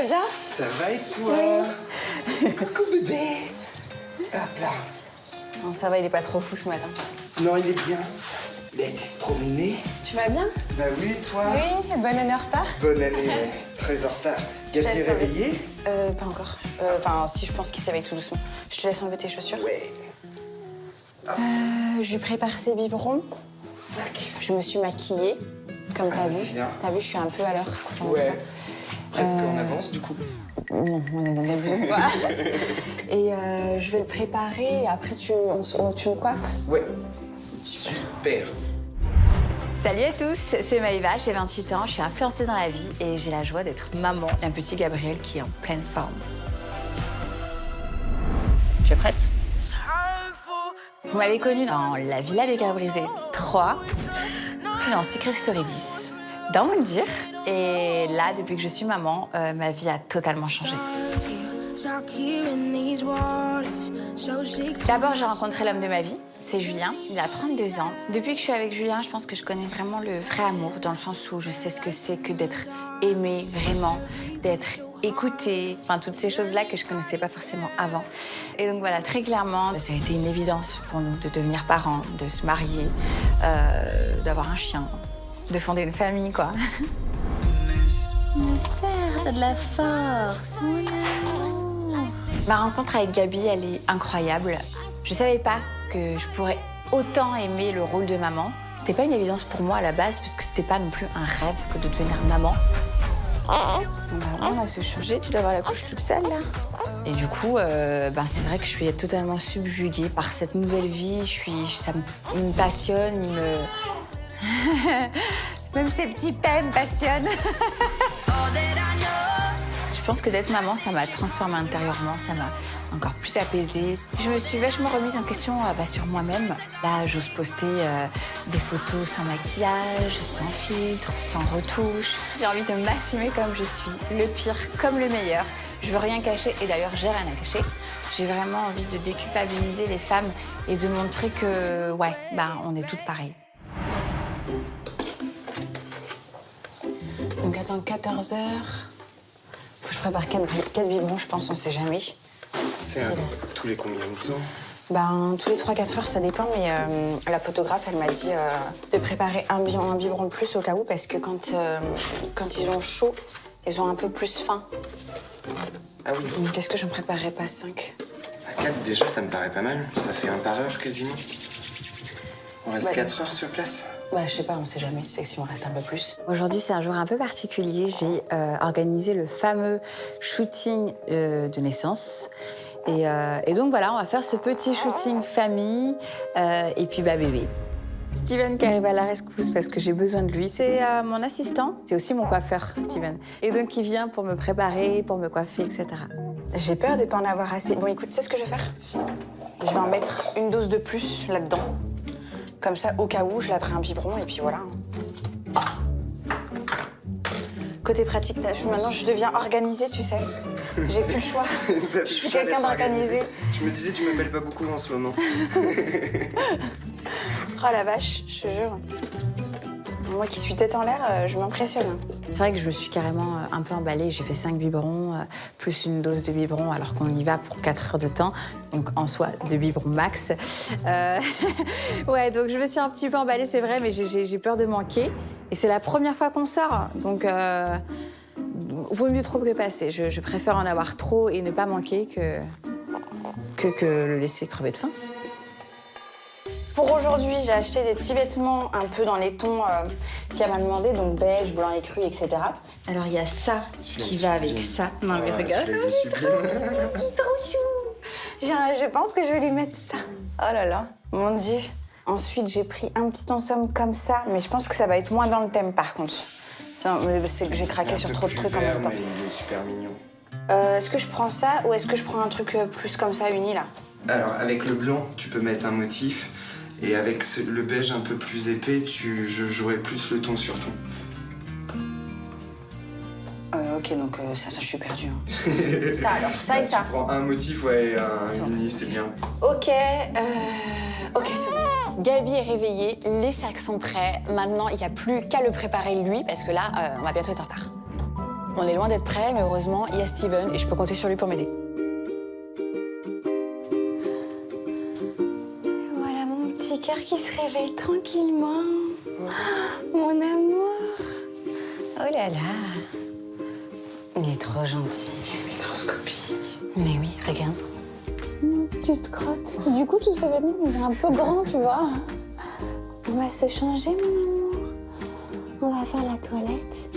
bien? Ça va et toi? Oui. Coucou bébé. Hop là. Non, ça va, il est pas trop fou ce matin. Non, il est bien. Il a été se promener. Tu vas bien? Bah oui, et toi? Oui, bonne année en retard. Bonne année, ouais. Très en retard. Gabi est réveillé? Pas encore. Enfin, si, je pense qu'il s'éveille tout doucement. Je te laisse enlever tes chaussures. Ouais. Je lui prépare ses biberons. Tac. Je me suis maquillée, comme t'as vu. bien. T'as vu, je suis un peu à l'heure. Ouais. Presque en avance, du coup. Non, on n'abuse pas. Et je vais le préparer et après tu me coiffes. Ouais. Super. Salut à tous, c'est Maëva, j'ai 28 ans, je suis influenceuse dans la vie et j'ai la joie d'être maman d'un petit Gabriel qui est en pleine forme. Tu es prête? Vous m'avez connue dans La Villa des Cœurs Brisés 3, dans Secret Story 10, dans Moundir. Et là, depuis que je suis maman, ma vie a totalement changé. D'abord, j'ai rencontré l'homme de ma vie, c'est Julien. Il a 32 ans. Depuis que je suis avec Julien, je pense que je connais vraiment le vrai amour, dans le sens où je sais ce que c'est que d'être aimé vraiment, d'être écouté, enfin toutes ces choses-là que je connaissais pas forcément avant. Et donc voilà, très clairement, ça a été une évidence pour nous de devenir parents, de se marier, d'avoir un chien, de fonder une famille, quoi. Mais serre, t'as de la force. Ma rencontre avec Gabi, elle est incroyable. Je savais pas que je pourrais autant aimer le rôle de maman. C'était pas une évidence pour moi à la base, parce que c'était pas non plus un rêve que de devenir maman. On va se changer, tu dois avoir la couche toute seule là. Et du coup, c'est vrai que je suis totalement subjuguée par cette nouvelle vie. Ça me passionne, il me... Même ces petits paix me passionnent. Je pense que d'être maman, ça m'a transformée intérieurement, ça m'a encore plus apaisée. Je me suis vachement remise en question sur moi-même. Là, j'ose poster des photos sans maquillage, sans filtre, sans retouche. J'ai envie de m'assumer comme je suis, le pire comme le meilleur. Je veux rien cacher, et d'ailleurs, j'ai rien à cacher. J'ai vraiment envie de déculpabiliser les femmes et de montrer que, on est toutes pareilles. Donc attends, 14h. Faut que je prépare 4 biberons, je pense, on sait jamais. C'est tous les combien de temps? Tous les 3-4 heures, ça dépend, mais la photographe, elle m'a dit de préparer un biberon de plus au cas où, parce que quand ils ont chaud, ils ont un peu plus faim. Ah oui. Donc est-ce que j'en préparerais pas 5? À 4, déjà, ça me paraît pas mal. Ça fait un par heure, quasiment. On reste 4 heures sur place. Je sais pas, on sait jamais, tu sais que s'il m'en reste un peu plus. Aujourd'hui, c'est un jour un peu particulier. J'ai organisé le fameux shooting de naissance. Et donc voilà, on va faire ce petit shooting famille et puis bébé. Steven qui arrive à la rescousse parce que j'ai besoin de lui. C'est mon assistant, c'est aussi mon coiffeur, Steven. Et donc il vient pour me préparer, pour me coiffer, etc. J'ai peur de pas en avoir assez. Bon, écoute, tu sais ce que je vais faire? Je vais en mettre une dose de plus là-dedans. Comme ça, au cas où, je laverai un biberon et puis voilà. Côté pratique, maintenant, je deviens organisée, tu sais. J'ai plus le choix. Je suis quelqu'un d'organisé. Je me disais, tu m'appelles pas beaucoup en ce moment. Oh la vache, je te jure. Moi qui suis tête en l'air, je m'impressionne. C'est vrai que je me suis carrément un peu emballée. J'ai fait 5 biberons, plus une dose de biberon, alors qu'on y va pour 4 heures de temps. Donc, en soi, 2 biberons max. Ouais, donc je me suis un petit peu emballée, c'est vrai, mais j'ai peur de manquer. Et c'est la première fois qu'on sort. Donc, vaut mieux trop que passer. Je préfère en avoir trop et ne pas manquer que le laisser crever de faim. Pour aujourd'hui, j'ai acheté des petits vêtements un peu dans les tons qu'elle m'a demandé, donc beige, blanc écru, etc. Alors, il y a ça qui va avec ça. Non, mais regarde. Il est Trop chou. Je pense que je vais lui mettre ça. Oh là là, mon Dieu. Ensuite, j'ai pris un petit ensemble comme ça, mais je pense que ça va être moins dans le thème, par contre. C'est que j'ai craqué sur trop de trucs en même temps. Mais il est super mignon. Est-ce que je prends ça ou est-ce que je prends un truc plus comme ça, uni, là? Alors, avec le blanc, tu peux mettre un motif. Et avec le beige un peu plus épais, je jouerai plus le ton sur ton. Ok, donc ça, je suis perdue. Hein. Ça alors, ça et ça. Tu prends un motif, ouais, un uni, c'est bien. Ok, ok, c'est bon. Gabi est réveillée, les sacs sont prêts. Maintenant, il n'y a plus qu'à le préparer lui, parce que là, on va bientôt être en retard. On est loin d'être prêt, mais heureusement, il y a Steven et je peux compter sur lui pour m'aider. Voilà mon petit cœur qui se réveille tranquillement. Mon amour. Oh là là. Il est trop gentil. Microscopique. Mais oui, regarde. Petite crotte. Du coup, tout ce vêtement, il est un peu grand, tu vois. On va se changer, mon amour. On va faire la toilette.